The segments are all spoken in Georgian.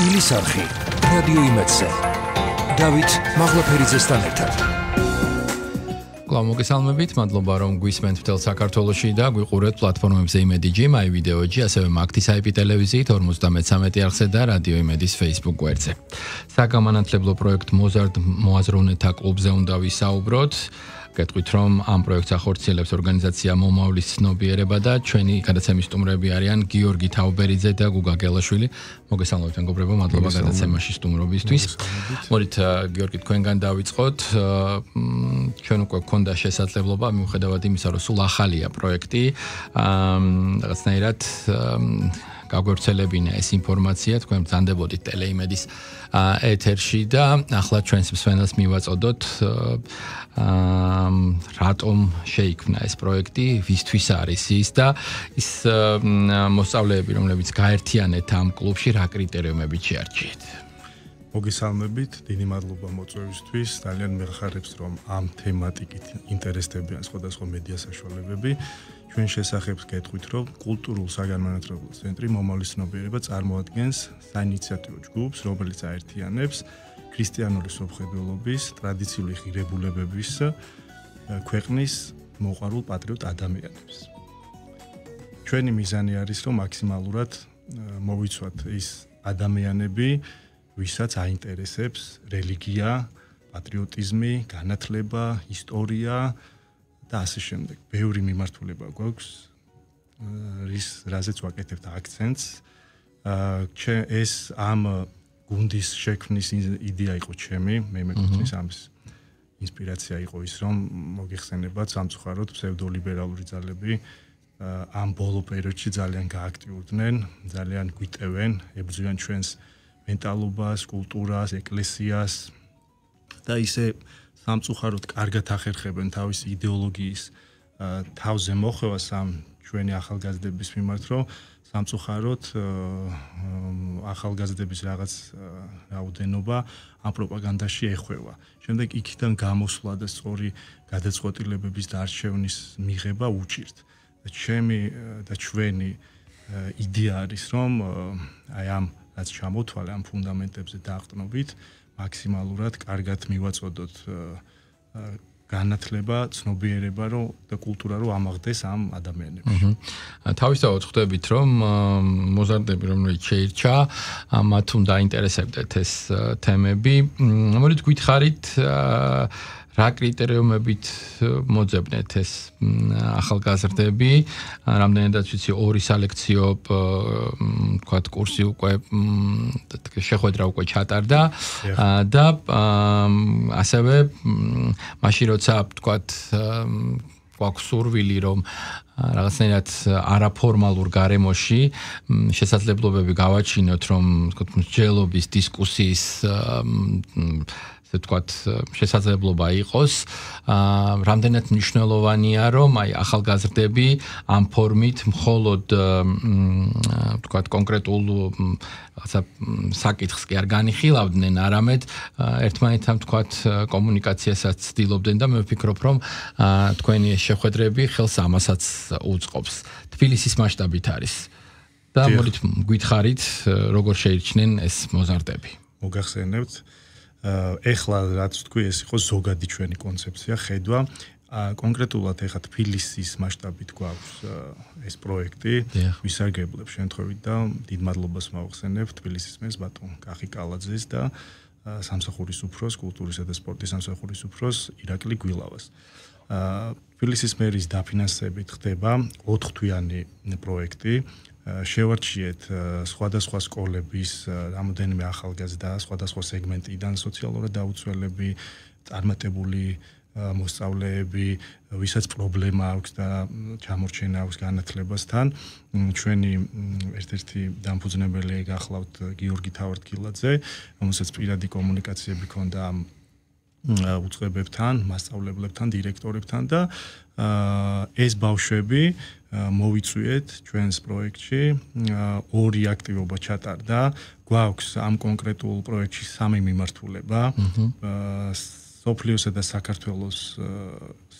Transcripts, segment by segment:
თბილის არხი, რადიო იმედზე. დავით მაღლაფერიძესთან ერთად. მოგესალმებით, მადლობა რომ გვისმენთ მთელ საქართველოში და გვიყურებთ პლატფორმებზე იმედი.jim, აი ვიდეოჯი, ასევე მაგთის IP ტელევიზიით 53 არხზე და რადიო იმედის Facebook გვერდზე. საგამანათლებლო პროექტ მოზარდ მოაზროვნეთა კლუბზე უნდა ვისაუბროთ. გეტყვით რომ ამ პროექტს ახორციელებს ორგანიზაცია მომავლის ცნობიერება და ჩვენი გადაცემის სტუმრები არიან გიორგი თაუბერიძე და გუგა გელაშვილი. მოგესალმებით მეგობრებო, მადლობა გადაცემაში სტუმრობისთვის. მოდით გიორგი თქვენგან დავიწყოთ. ჩვენ უკვე გქონდა შესაძლებლობა მიუხედავად იმისა, რომ სულ ახალია პროექტი, რაღაცნაირად გაგვევრცელებინა ეს ინფორმაცია, თქვენ ბრძანდებოდით ტელეიმედის ეთერში და ახლა ჩვენს მსმენელს მივაწოდოთ რატომ შეიქმნა ეს პროექტი, ვისთვის არის ის და ის მოსწავლეები, რომლებიც გაერთიანეთ ამ კლუბში, რა კრიტერიუმებით შეარჩიეთ. მოგესალმებით, დიდი მადლობა მოწვევისთვის. ძალიან მეხარებს რომ ამ თემატიკით ინტერესდებიან სხვადასხვა მედია საშუალებები. ჩვენ შესახებს გეტყვით, რომ კულტურულ საგანმანათლებლო ცენტრი მომავლის ცნობიერება წარმოადგენს საინიციატივო ჯგუფს, რომელიც აერთიანებს ქრისტიანული სოფხედველობის, ტრადიციული ღირებულებების, ქვეყნის მოყვარულ პატრიოტ ადამიანებს. ჩვენი მიზანი არის, რომ მაქსიმალურად მოვიცვათ ის ადამიანები, ვისაც აინტერესებს რელიგია, პატრიოტიზმი, განათლება, ისტორია და ასე შემდეგ. ბევრი მიმართულება გვაქვს, რაზეც ვაკეთებთ აქცენტს. ეს ამ გუნდის შექმნის იდეა იყო ჩემი, მე მეკუთვნის ამის ინსპირაცია იყო ის, რომ მოგეხსენებათ სამწუხაროდ ფსევდოლიბერალური ძალები ამ ბოლო პერიოდში ძალიან გააქტიურდნენ, ძალიან გვიტევენ, ებრძვიან ჩვენს მენტალობას, კულტურას, ეკლესიას და ისე სამწუხაროდ კარგად ახერხებენ თავის იდეოლოგიის თავზე მოხვევას ამ ჩვენი ახალგაზრდების მიმართ, რომ სამწუხაროდ ახალგაზრდების რაღაც რაოდენობა ამ პროპაგანდაში ეხვევა. შემდეგ იქიდან გამოსვლა და სწორი გადაწყვეტილებების და არჩევნის მიღება უჭირთ. ჩემი და ჩვენი იდეა არის, რომ აი ამ რაც ჩამოთვალე ამ ფუნდამენტებზე დაყრდნობით, მაქსიმალურად კარგად მივაწოდოთ განათლება, ცნობიერება და კულტურა რომ ამაღდეს ამ ადამიანებში. თავისთავად ხვდებით, რომ მოზარდები, რომელიც შეირჩა, მათ უნდა აინტერესებდეთ ეს თემები. მოდით გითხარით, რა კრიტერიუმებით მოძებნეთ ეს ახალგაზრდები, რამდენადაც ვიცი ორი სალექციო თქვათ კურსი უკვე შეხვედრა უკვე ჩატარდა და ასევე მაშინ როცა თქვათ გვაქვს სურვილი რომ რაღაცნაირად არაფორმალურ გარემოში შესაძლებლობები გავაჩინოთ, რომ თქვათ მსჯელობის დისკუსიის თქვათ შესაძლებლობა იყოს, რამდენად მნიშვნელოვანია, რომ აი ახალგაზრდები ამ ფორმით მხოლოდ თქვათ კონკრეტულ რაღაცა საკითხს კი არ განიხილავდნენ, არამედ ერთმანეთთან თქვათ კომუნიკაციასაც ცდილობდნენ და მე ვფიქრობ, რომ თქვენი ეს შეხვედრები ხელს ამასაც უწყობს. თბილისის მასშტაბით არის. და მოდით გითხარით, როგორ შეირჩნენ ეს მოზარდები. მოგახსენებთ ეხლა რაც თქვი, ეს იყო ზოგადი ჩვენი კონცეფცია, ხედვა. კონკრეტულად ეხლა თბილისის მასშტაბით გვაქვს ეს პროექტი, ვისარგებლებ შემთხვევით და დიდ მადლობას მოვახსენებ თბილისის მერს ბატონ კახი კალაძეს და სამსახურის უფროს, კულტურისა და სპორტის სამსახურის უფროს ირაკლი გვილავას. თბილისის მერის დაფინანსებით ხდება 4 თვიანი პროექტი. შევარჩიეთ სხვადასხვა სკოლების რამოდენიმე ახალგაზრდა, სხვადასხვა სეგმენტიდან სოციალურად დაუცველები, წარმატებული მოსწავლეები, ვისაც პრობლემა აქვს და ჩამორჩენა აქვს განათლებასთან. ჩვენი ერთ-ერთი დამფუძნებელი გახლავთ გიორგი თაურთქილაძე, რომელსაც პირადი კომუნიკაციები ჰქონდა ამ უწყებებთან, მასწავლებლებთან, დირექტორებთან და ეს ბავშვები მოვიწვიეთ ჩვენს პროექტში, ორი აქტივობა ჩატარდა. გვაქვს ამ კონკრეტულ პროექტში 3 მიმართულება. სოფლიოსა და საქართველოს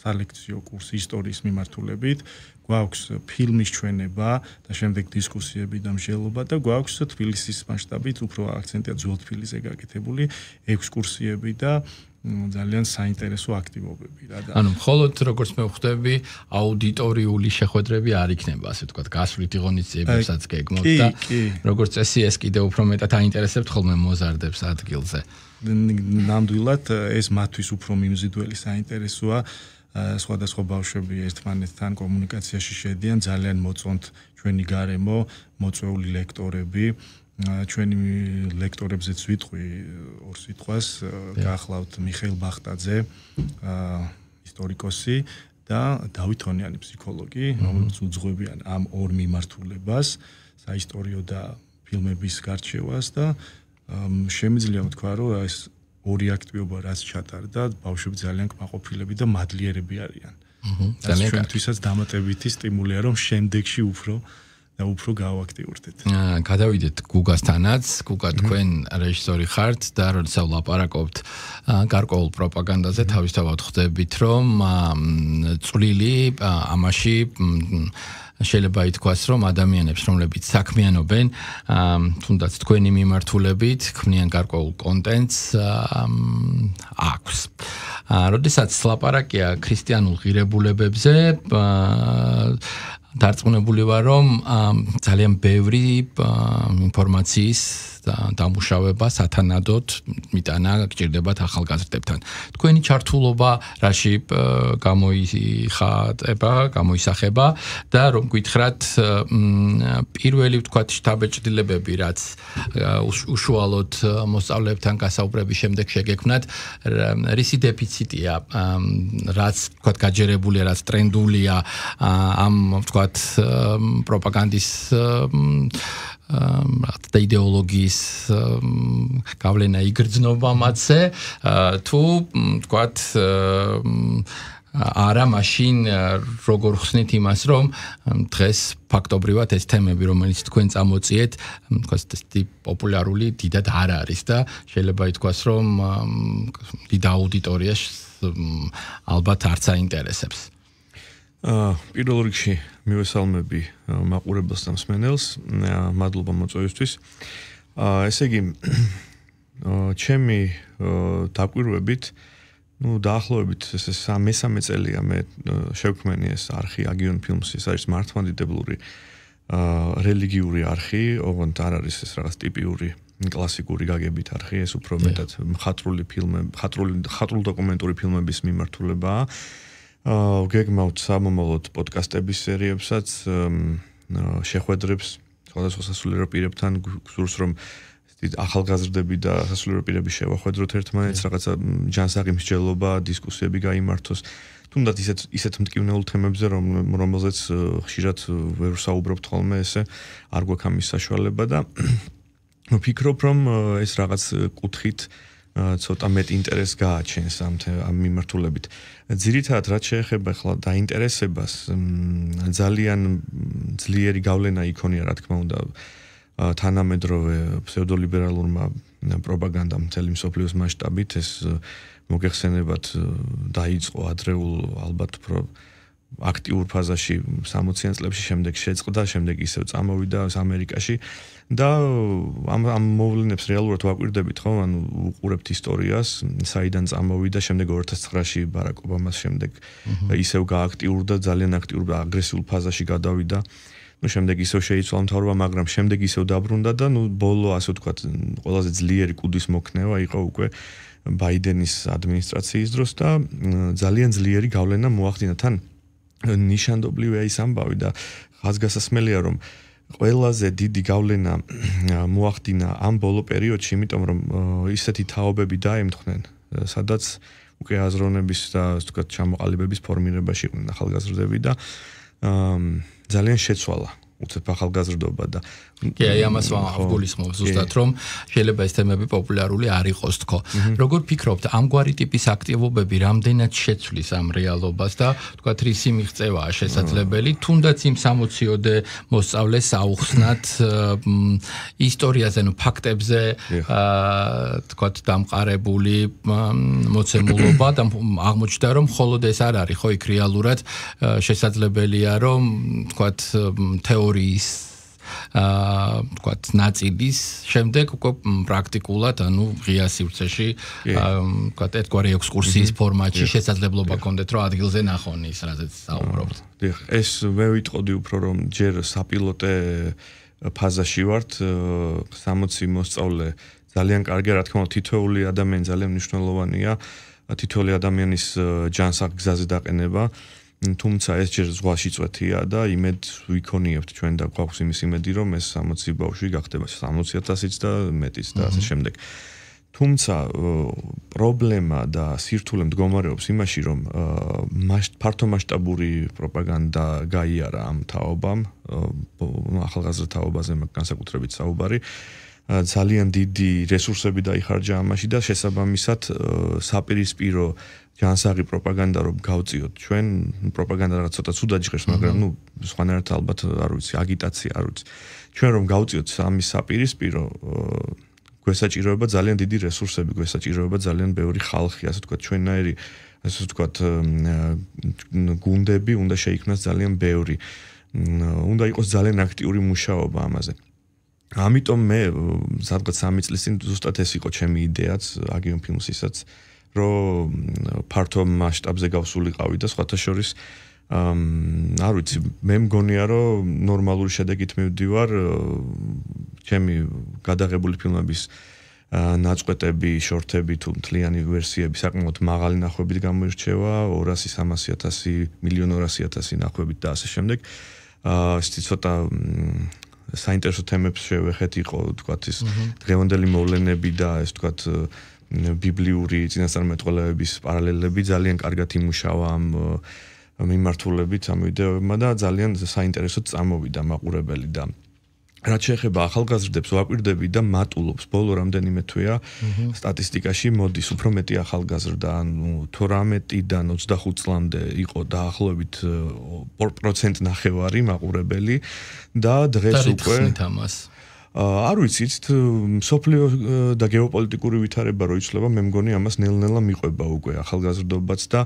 სალექციო კურსი ისტორიის მიმართულებით, გვაქვს ფილმის ჩვენება და შემდეგ დისკუსიები და მსჯელობა და გვაქვს თბილისის მასშტაბით უფრო აქცენტია ძველ თბილისზე გაკეთებული ექსკურსიები და ძალიან საინტერესო აქტივობები რა და ანუ მხოლოდ როგორც მე ვხვდები აუდიტორიული შეხვედრები არ იქნება ასე ვთქვათ გასვლით ღონისძიებებსაც გეგმოთ და როგორც წესი ეს კიდევ უფრო მეტად აინტერესებთ ხოლმე მოზარდებს ადგილზე ნამდვილად ეს მათთვის უფრო მიმზიდველი საინტერესოა სხვადასხვა ბავშვები ერთმანეთთან კომუნიკაციაში შედიან ძალიან მოწონთ ჩვენი გარემო მოწვეული ლექტორები ჩვენი ლექტორებზეც ვიტყვი ორ სიტყვას გაახლავთ მიხეილ ბახტაძე ისტორიკოსი და დავით თონიანი ფსიქოლოგი რომელიც უძღვებიან ამ ორ მიმართულებას საისტორიო და ფილმების გარჩევას და შემიძლია ვთქვა რომ ეს ორი აქტივობა რაც ჩატარდა ბავშვები ძალიან კმაყოფილები და მადლიერები არიან ძალიან ჩვენთვისაც დამატებითი სტიმულია რომ შემდეგში უფრო გავაქტიურდეთ. გადავიდეთ გუგასთანაც, გუგა თქვენ რეჟისორი ხართ და როდესაც ვლაპარაკობთ გარკვეულ პროპაგანდაზე, თავისთავად ხვდებით, რომ წვლილი ამაში შეიძლება ითქვას, რომ ადამიანებს, რომლებიც საქმიანობენ, თუნდაც თქვენი მიმართულებით, ქმნიან გარკვეულ კონტენტს აქვს. როდესაც ლაპარაკია ქრისტიანულ ღირებულებებზე, დარწმუნებული ვარ, რომ ძალიან ბევრი ინფორმაციის დამუშავება სათანადოდ მიტანა გჭირდებათ ახალგაზრდებთან. თქვენი ჩართულობა რაში გამოისახება და რომ გითხრათ პირველი ვთქვათ შთაბეჭდილებები, რაც უშუალოდ მოსწავლეებთან გასაუბრების შემდეგ შეგექმნათ, რისი დეფიციტია, რაც ვთქვათ გაჯერებულია, რაც ტრენდულია ამ ვთქვათ პროპაგანდის და იდეოლოგიის გავლენა იგრძნობა მათზე თუ ვთქვათ არა მაშინ როგორ ხსნით იმას რომ დღეს ფაქტობრივად ეს თემები რომელიც თქვენ წამოწიეთ ვთქვათ პოპულარული დიდად არ არის და შეიძლება ითქვას რომ დიდ აუდიტორიას ალბათ არც აინტერესებს პირველ რიგში მივესალმები მაყურებელს და მსმენელს, მადლობა მოწვევისთვის. ესე იგი, ჩემი დაკვირვებით, დაახლოებით ეს მესამე წელია მე შევქმენი ეს არხი აგიონ ფილმს, ეს არის მართლმადიდებლური რელიგიური არხი, ოღონდ არ არის ეს რაღაც ტიპიური კლასიკური გაგებით არხი, ეს უფრო მეტად მხატვრული ფილმები, მხატვრული დოკუმენტური ფილმების მიმართულებაა. გეგმავთ სამომავლოდ პოდკასტების სერიებსაც, შეხვედრებს სხვადასხვა სასულიერო პირებთან, გსურს რომ ახალგაზრდები და სასულიერო პირები შევახვედროთ ერთმანეთს, რაღაცა ჯანსაღი მსჯელობა, დისკუსიები გაიმართოს, თუნდაც ისეთ მტკივნეულ თემებზე, რომელზეც ხშირად ვერ ვსაუბრობთ ხოლმე, ესე არ გვაქვს ამის საშუალება და ვფიქრობ, რომ ეს რაღაც კუთხით ცოტა მეტ ინტერესს გააჩენს ამ მიმართულებით. ძირითადად რაც შეეხება ახლა დაინტერესებას, ძალიან ძლიერი გავლენა იქონია, რა თქმა უნდა, თანამედროვე ფსევდოლიბერალურმა პროპაგანდამ მთელი მსოფლიოს მასშტაბით, ეს მოგეხსენებათ დაიწყო ადრეულ ალბათ უფრო აქტიურ ფაზაში 60-იან წლებში, შემდეგ შეწყდა, შემდეგ ისევ წამოვიდა ამერიკაში და ამ მოვლენებს რეალურად ვაკვირდებით, ხო? ანუ უყურებთ ისტორიას, საიდან წამოვიდა, შემდეგ 2009-ში ბარაკ ობამას შემდეგ ისევ გააქტიურდა, ძალიან აქტიურ და აგრესიულ ფაზაში გადავიდა. შემდეგ ისევ შეიცვალა მთავრობა, მაგრამ შემდეგ ისევ დაბრუნდა და ბოლო, ასე ვთქვათ, ყველაზე ძლიერი კუდის მოქნევა იყო უკვე ბაიდენის ადმინისტრაციის დროს და ძალიან ძლიერი გავლენა მოახდინა თან. ნიშანდობლივია ის ამბავი და ხაზგასასმელია, რომ ყველაზე დიდი გავლენა მოახდინა ამ ბოლო პერიოდში, იმიტომ რომ ისეთი თაობები დაემთხნენ, სადაც უკვე აზროვნების და ასე ვთქვათ ჩამოყალიბების ფორმირებაში იყვნენ ახალგაზრდები და ძალიან შეცვალა უცებ ახალგაზრდობა და კი, აი ამას ვგულისხმობ ზუსტად, რომ შეიძლება ეს თემები პოპულარული არ იყოს თქო. Როგორ ფიქრობთ, ამგვარი ტიპის აქტივობები რამდენად შეცვლის ამ რეალობას და თქვათ რისი მიღწევაა შესაძლებელი, თუნდაც იმ 60-ოდე მოსწავლეს აუხსნათ ისტორიაზე, ფაქტებზე, თქვათ დამყარებული მოცემულობა და აღმოჩნდა, რომ მხოლოდ ეს არ არის, ხო, იქ რეალურად შესაძლებელია, რომ თქვათ თეორიის თქვათ ნაწილის შემდეგ უკვე პრაქტიკულად, ანუ ღია სივრცეში თქვათ ერთგვარი ექსკურსიის ფორმატში შესაძლებლობა გქონდეთ, რომ ადგილზე ნახონ ის, რაზეც საუბრობთ. ეს მე ვიტყოდი უფრო, რომ ჯერ საპილოტე ფაზაში ვართ, 60 მოსწავლე ძალიან კარგია, რა თქმა უნდა, თითოეული ადამიანი ძალიან მნიშვნელოვანია, თითოეული ადამიანის ჯანსაღ გზაზე დაყენება. თუმცა ეს ჯერ ზღვაში წვეთია და იმედ ვიქონიებთ ჩვენ და გვაქვს იმის იმედი, რომ ეს 60 ბავშვი გახდება 60,000-იც და მეტიც და ასე შემდეგ. თუმცა პრობლემა და სირთულე მდგომარეობს იმაში, რომ ფართომასშტაბური პროპაგანდა გაიარა ამ თაობამ, ახალგაზრდა თაობაზე განსაკუთრებით საუბარი. ძალიან დიდი რესურსები დაიხარჯა ამაში და შესაბამისად საპირისპირო ჯანსაღი პროპაგანდა რომ გავწიოთ ჩვენ, პროპაგანდა რაღაც ცოტა ცუდად ჟღერს, მაგრამ სხვანაირად ალბათ არ ვიცი, აგიტაცია არ ვიცი. ჩვენ რომ გავწიოთ ამის საპირისპირო გვესაჭიროება ძალიან დიდი რესურსები, გვესაჭიროება ძალიან ბევრი ხალხი, ასე ვთქვათ, ჩვენნაირი, ასე ვთქვათ, გუნდები უნდა შეიქმნას ძალიან ბევრი. უნდა იყოს ძალიან აქტიური მუშაობა ამაზე. ამიტომ მე სადღაც 3 წლის წინ ზუსტად ეს იყო ჩემი იდეაც აგიონ ფილმსისაც, რომ ფართო მასშტაბზე გავსულიყავი და სხვათა შორის არ ვიცი, მე მგონია, რომ ნორმალური შედეგით მივდივარ, ჩემი გადაღებული ფილმების ნაწყვეტები, შორტები თუ მთლიანი ვერსიები საკმაოდ მაღალი ნახვებით გამოირჩევა, 200-300,000, 1,200,000 ნახვებით და ასე შემდეგ. ეს ცოტა საინტერესო თემებს შევეხეთ, იყო თქვათ ის დღევანდელი მოვლენები და ეს თქვათ ბიბლიური წინასწარმეტყველების პარალელები ძალიან კარგად იმუშავა ამ მიმართულებით ამ ვიდეოებმა და ძალიან საინტერესოდ წამოვიდა მაყურებელი და რაც შეეხება ახალგაზრდებს ვაკვირდები და მატულობს ბოლო რამდენიმე თვეა სტატისტიკაში მოდის უფრო მეტი ახალგაზრდა, ანუ 18-დან 25 წლამდე იყო დაახლოებით 2% ნახევარი მაყურებელი და დღეს უკვე არ ვიცით, სოფლიო და გეოპოლიტიკური ვითარება რო იცვლება, მე მგონი ამას ნელ-ნელა მიყვება უკვე ახალგაზრდობაც და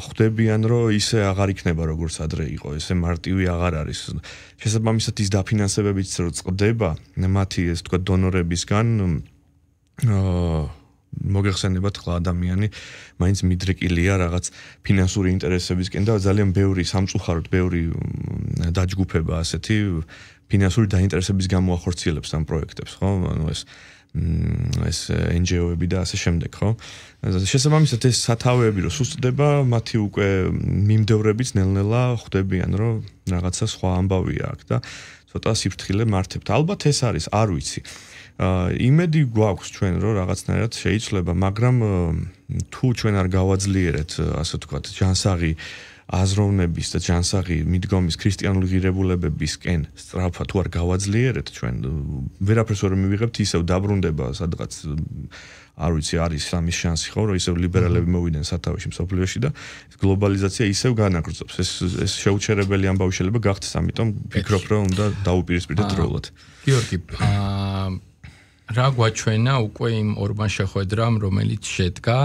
ხვდებიან, რომ ისე აღარ იქნება როგორც ადრე იყო, ესე მარტივი აღარ არის. შესაბამისად ის დაფინანსებებიც რო წყდება, მათი ეს თქვა დონორებისგან მოგეხსენებათ ხლა ადამიანი მაინც მიდრეკილია რაღაც ფინანსური ინტერესებისკენ და ძალიან ბევრი სამწუხაროდ ბევრი დაჯგუფება ასეთი ფინანსური დაინტერესების გამო ახორციელებს ამ პროექტებს, ხო? ანუ ეს NGO-ები და ასე შემდეგ, ხო? შესაბამისად ეს სათავეები რო სუსტდება, მათი უკვე მიმდევრებიც ნელ-ნელა ხვდებიან, რომ რაღაცა სხვა ამბავია აქ და ცოტა სიფრთხილე მართებთ. ალბათ ეს არის, არ ვიცი. იმედი გვაქვს ჩვენ, რომ რაღაცნაირად შეიძლება, მაგრამ თუ ჩვენ არ გავაძლიერეთ, ასე ვთქვათ, ჯანსაღი აზროვნების და ჯანსაღი მიდგომის ქრისტიანული ღირებულებებისკენ სწრაფად თუ არ გავაძლიერეთ ჩვენ ვერაფერს ვერ მივიღებთ, ისევ დაბრუნდება სადღაც არ ვიცი, არის სამის შანსი ხო, რომ ისევ ლიბერალები მოვიდნენ სათავეში მსოფლიოში და გლობალიზაცია ისევ განაგრძობს. ეს შეუჩერებელი ამბავი შეიძლება გახდეს, ამიტომ ვფიქრობ, რომ უნდა დაუპირისპირდეთ დროულად. გიორგი, რა გვაჩვენა უკვე იმ ორბან შეხვედრამ, რომელიც შედგა,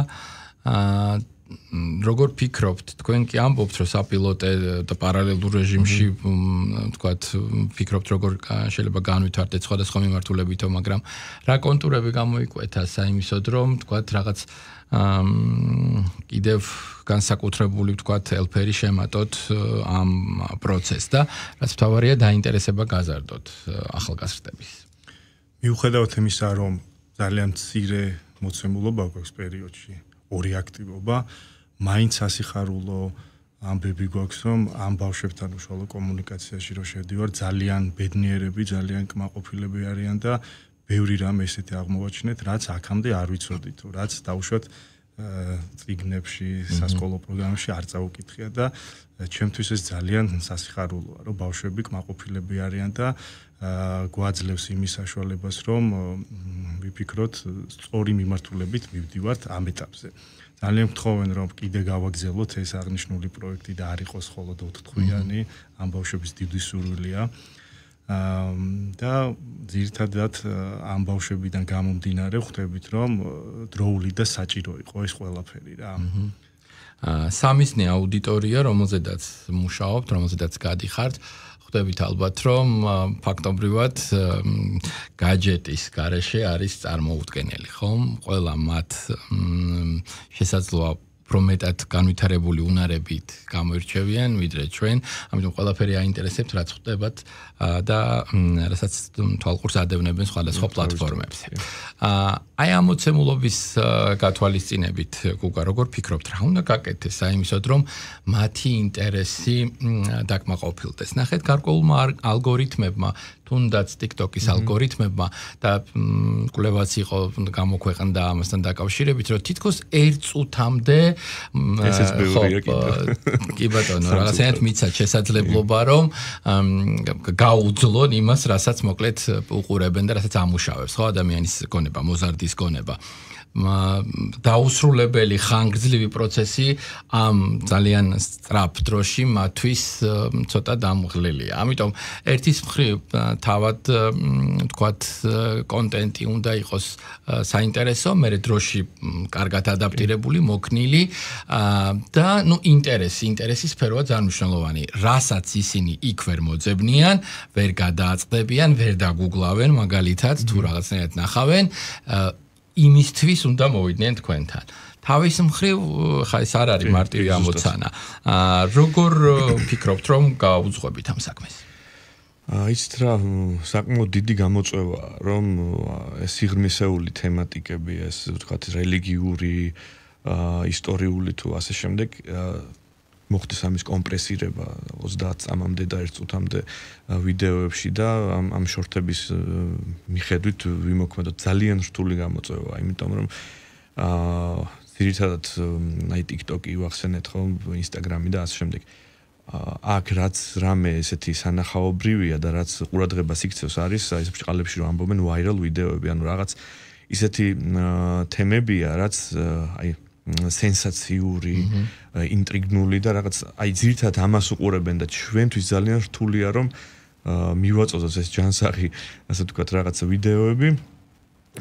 როგორ ფიქრობთ, თქვენ კი ამბობთ, რომ საპილოტე და პარალელურ რეჟიმში, თქვათ, ფიქრობთ, როგორ შეიძლება განვითარდეთ სხვადასხვა მიმართულებითო, მაგრამ რა კონტურები გამოიკვეთა საიმისოდ, რომ თქვათ, რაღაც კიდევ განსაკუთრებული, თქვათ, ელფერი შემატოთ ამ პროცესს და რაც მთავარია დაინტერესება გაზარდოთ ახალგაზრდების. მიუხედავად იმისა, რომ ძალიან მცირე მოცემულობა გვაქვს პერიოდში, ორი აქტივობა, მაინც ასიხარულო ამბები გვაქვს, რომ ამ ბავშვებთან უშუალო კომუნიკაციაში რო შევდივარ, ძალიან ბედნიერები, ძალიან კმაყოფილები არიან და ბევრი რამ ესეთი აღმოვაჩინეთ, რაც აქამდე არ ვიცოდით, რაც დაუშვათ წიგნებში, სასკოლო პროგრამებში არ წაუკითხია და ჩემთვის ეს ძალიან სასიხარულოა, რომ ბავშვები კმაყოფილები არიან და გვაძლევს იმის საშუალებას, რომ ვიფიქროთ სწორი მიმართულებით მივდივართ ამ ეტაპზე. ძალიან ვთხოვენ, რომ კიდე გავაგზავნოთ ეს აღნიშნული პროექტი და არ იყოს მხოლოდ 4 თვიანი, ამ ბავშვების დიდი სურვილია. და ძირითადად ამ ბავშვებიდან გამომდინარე ხვდებით, რომ დროული და საჭირო იყო ეს ყველაფერი რა. სამიზნე აუდიტორია, რომელზედაც მუშაობთ, რომელზედაც გადიხართ, ხვდებით ალბათ, რომ ფაქტობრივად გაჯეტის გარეშე არის წარმოუდგენელი, ხომ? ყველა მათ შესაძლოა პრომეტად განვითარებული უნარებით გამოირჩევიან, ვიდრე ჩვენ, ამიტომ ყველაფერი აინტერესებთ, რაც ხვდებათ და რასაც თვალყურს ადევნებენ სხვადასხვა პლატფორმებზე. აი ამ მოცემულობის გათვალისწინებით, გუგა, როგორ ფიქრობთ, რა უნდა გაკეთდეს აიმისოდ, რომ მათი ინტერესი დაკმაყოფილდეს? ნახეთ, გარკვეულმა ალგორითმებმა, თუნდაც TikTok-ის ალგორითმებმა და კვლევაც იყო გამოქვეყნდა ამასთან დაკავშირებით, რომ თითქოს 1 წუთამდე ესეც ბევრია კი ბატონო, რაღაცნაირად მიცად შესაძლებლობა, რომ გაუძლონ იმას, რასაც მოკლედ უყურებენ და რასაც ამუშავებს, ხო, ადამიანის გონება, მოზარდის გონება. დაუსრულებელი ხანგრძლივი პროცესი ამ ძალიან სწრაფ დროში მათთვის ცოტა დამღლელია. ამიტომ ერთის მხრივ თავად თქვათ კონტენტი უნდა იყოს საინტერესო, მერე დროში კარგად ადაპტირებული, მოქნილი და ნუ ინტერესი სფეროა ძალიან მნიშვნელოვანი. რასაც ისინი იქ ვერ მოძებნიან, ვერ გადააწყდებიან, ვერ დაგუგლავენ, მაგალითად თუ რაღაცნაირად ნახავენ იმისთვის უნდა მოვიდნენ თქვენთან. თავის მხრივ ხა ეს არ არის მარტივი ამოცანა. როგორ ფიქრობთ, რომ გაუძღვებით ამ საქმეს? იცით რა, საკმაოდ დიდი გამოწვევა, რომ ეს სიღრმისეული თემატიკები, ეს ვთქვათ რელიგიური, ისტორიული თუ ასე შემდეგ მოხდეს ამის კომპრესირება 30 წამამდე და 1 წუთამდე ვიდეოებში და ამ შორტების მიხედვით ვიმოქმედოთ ძალიან რთული გამოწვევა, იმიტომ რომ ძირითადად აი TikTok-ი ვახსენეთ ხო, Instagram-ი და ასე შემდეგ. აქ რაც რამე ესეთი სანახაობრივია და რაც ყურადღებას იქცევს არის აი ეს ბრჭყალებში რომ ამბობენ viral ვიდეოები, ანუ რაღაც ისეთი თემებია, რაც აი სენსაციური, ინტრიგნული და რაღაც აი ძირითადად ამას უყურებენ და ჩვენთვის ძალიან რთულია რომ მივაწოდოთ ეს ჯანსაღი, ასე ვთქვათ, რაღაც ვიდეოები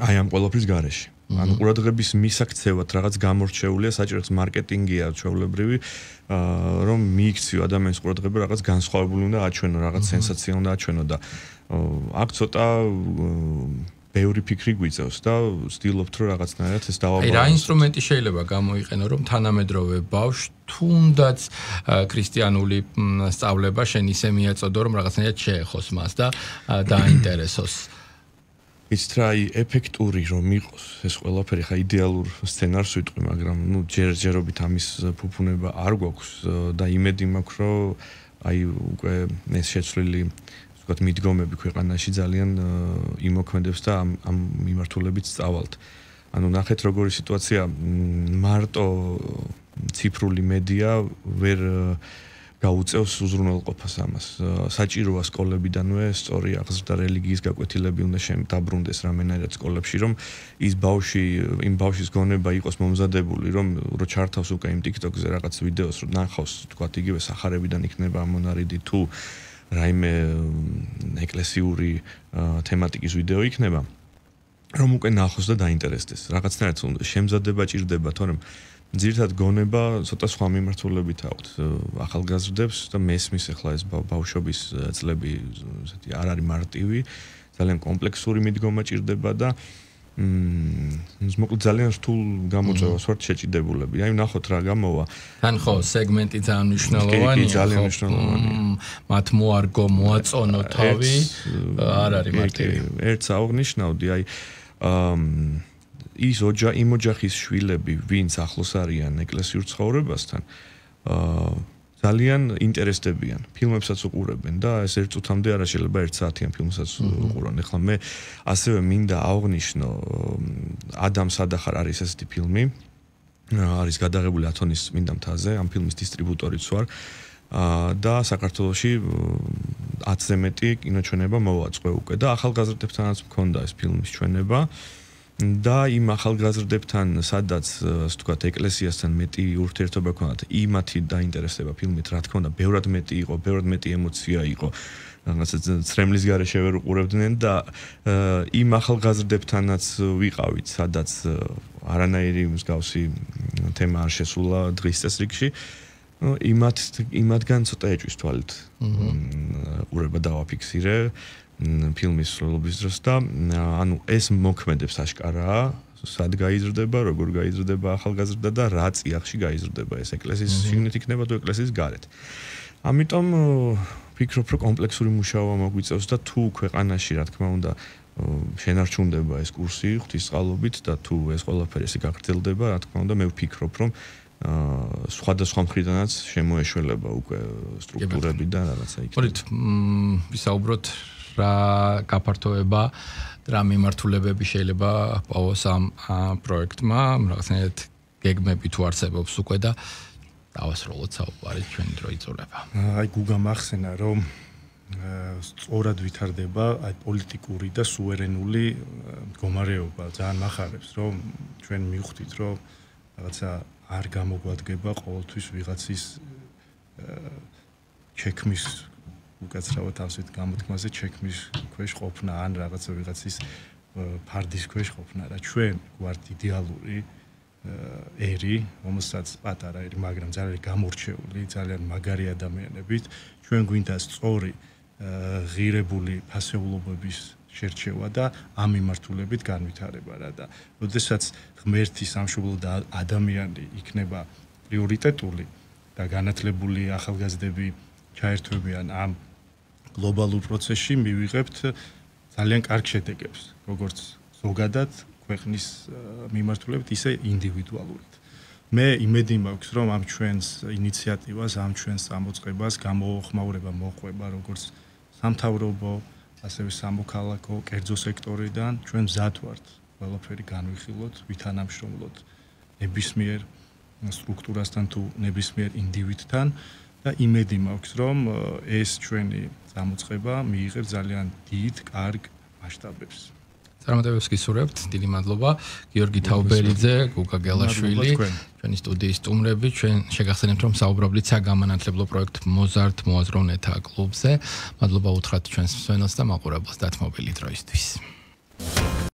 აი ამ ყველაფრის გარეშე. ანუ ყურადღების მისაქცევად რაღაც გამორჩეულია, საჭიროა მარკეტინგია ჩვეულებრივი, რომ მიიქციო ადამიანის ყურადღება რაღაც განსხვავებული უნდა აჩვენო, რაღაც სენსაცია უნდა აჩვენო და აქ ცოტა ბევრი ფიქრი გვიწევს და ვცდილობთ რომ რაღაცნაირად ეს დავაბალანსოთ. აი რა ინსტრუმენტი შეიძლება გამოიყენო რომ თანამედროვე ბავშვ თუნდაც ქრისტიანული სწავლება შენ ისე მიაწოდო რომ რაღაცნაირად შეეხოს მას და დააინტერესოს. იცით რა, ეფექტური რომ იყოს ეს ყველაფერი, ხა იდეალურ სცენარს ვიტყვი, მაგრამ ნუ ჯერჯერობით ამის ფუფუნება არ გვაქვს და იმედი მაქვს რომ აი უკვე ეს შეცვლილი ვთქვათ მიდგომები ქვეყანაში ძალიან იმოქმედებს და ამ მიმართულებით სწავალთ. ანუ ნახეთ როგორი სიტუაცია, მარტო ციფრული მედია ვერ გაუწევს უზრუნველყოფას ამას. საჭიროა სკოლებიდანვე სწორი აღზრდა რელიგიის გაკვეთილები უნდა დაბრუნდეს რამენერად სკოლებში, რომ ის იმ ბავშვის გონება იყოს მომზადებული, რომ ჩართავს უკვე იმ TikTok-ზე რაღაც ვიდეოს, რომ ნახავს, თქვათ, იგივე სახარებიდან იქნება ამონარიდი თუ რაიმე ეკლესიური თემატიკის ვიდეო იქნება, რომ უკვე ნახოს და დაინტერესდეს. რაღაცნაირად შემზადება ჭირდება, თორემ ძირითადად გონება ცოტა სხვა მიმართულებით აქვთ ახალგაზრდებს და მესმის ახლა ეს ბავშვობის წლები ესეთი არ არის მარტივი, ძალიან კომპლექსური მიდგომა ჭირდება და მოკლედ ძალიან რთულ გამოწვევას ვართ შეჭიდებულები. აი ნახოთ რა გამოვა. თან ხო სეგმენტი ძალიან მნიშვნელოვანია. ძალიან მნიშვნელოვანია. მათ მოარგო, მოაწონო თავი, არ არის მარტივი. ერთს აღნიშნავდი, აი ის იმ ოჯახის შვილები, ვინც ახლოს არიან ეკლესიურ ცხოვრებასთან, ძალიან ინტერესდებიან, ფილმებსაც უყურებენ და ეს 1 წუთამდე არა შეიძლება 1 საათიან ფილმსაც უყურონ. ეხლა მე ასევე მინდა აღვნიშნო ადამ სადახარ არის ესეთი ფილმი, არის გადაღებული ათონის წმინდა მთაზე, ამ ფილმის დისტრიბუტორიც ვარ. და საქართველოში 10-ზე მეტი კინოჩვენება მოვაწყე უკვე და ახალგაზრდებთანაც მქონდა ეს ფილმის ჩვენება და იმ ახალგაზრდებთან სადაც ასე ვთქვათ ეკლესიასთან მეტი ურთიერთობა ქონდათ იმათი დაინტერესება ფილმით რა თქმა უნდა ბევრად მეტი იყო ბევრად მეტი ემოცია იყო რაღაცა ცრემლის გარეშე ვერ უყურებდნენ და იმ ახალგაზრდებთანაც ვიყავით სადაც არანაირი მსგავსი თემა არ შესულა დღის წესრიგში იმათგან ცოტა ეჭვის თვალით ყურება დავაფიქსირე ფილმის სრულობის დროს და ანუ ეს მოქმედებს აშკარაა სად გაიზრდება როგორ გაიზრდება ახალგაზრდა და რა წიაღში გაიზრდება ეს ეკლესიის შიგნით იქნება თუ ეკლესიის გარეთ ამიტომ ვფიქრობ რომ კომპლექსური მუშაობა მოგვიწევს და თუ ქვეყანაში რა თქმა უნდა შენარჩუნდება ეს კურსი ღვთისწყალობით და თუ ეს ყველაფერი ესე გაგრძელდება რა თქმა უნდა მე ვფიქრობ რომ სხვადასხვა მხრიდანაც შემოეშველება უკვე სტრუქტურები და რაღაცა იქნება. მოდით ვისაუბროთ რა გაფართოება რა მიმართულებები შეიძლება პავოს ამ პროექტმა, რაღაცნაირად გეგმები თუ არსებობს უკვე და დავასრულოთ საუბარი ჩვენი დრო იწურება. აი გუგა მახსენა რომ სწორად ვითარდება აი პოლიტიკური და სუვერენული მდგომარეობა ძალიან მახარებს რომ ჩვენ მივხვდით რომ რაღაცა არ გამოგვადგება ყოველთვის ვიღაცის ჩექმის უკაცრავად ასეთ გამოთქმაზე ჩექმის ქვეშ ყოფნა ან რაღაცა ვიღაცის ფარდის ქვეშ ყოფნა რა ჩვენ გვართ იდეალური ერი რომელსაც პატარა ერი მაგრამ ძალიან გამორჩეული ძალიან მაგარი ადამიანებით ჩვენ გვინდა სწორი ღირებული ფასეულობების შერჩევა და ამ მიმართულებით განვითარება რა და როდესაც ღმერთი სამშობლო და ადამიანი იქნება პრიორიტეტული და განათლებული ახალგაზრდები ჩაერთვებიან ამ გლობალურ პროცესში მივიღებთ ძალიან კარგ შედეგებს როგორც ზოგადად ქვეყნის მიმართულებით ისე ინდივიდუალურად მე იმედი მაქვს რომ ამ ჩვენს ინიციატივას ამ ჩვენს ამოწყებას გამოხმაურება მოყვება როგორც სამთავრობო ასევე სამოქალაქო კერძო სექტორიდან ჩვენ მზად ვართ ყველაფერი განვიხილოთ, ვითანამშრომლოთ ნებისმიერ სტრუქტურასთან თუ ნებისმიერ ინდივიდთან და იმედი მაქვს რომ ეს ჩვენი გამოწყება მიიღებს ძალიან დიდ, კარგ მასშტაბებს. წარმატებებს გისურვებთ, დიდი მადლობა. გიორგი თაუბერიძე, გუგა გელაშვილი, ჩვენი სტუდიის სტუმრები, ჩვენ შეგახსენებთ რომ საუბრობთ საგამანათლებლო პროექტ მოზარდ მოაზროვნეთა კლუბზე. მადლობა უთხრათ ჩვენს მსმენელს და მაყურებელს დათმობილი დროისთვის.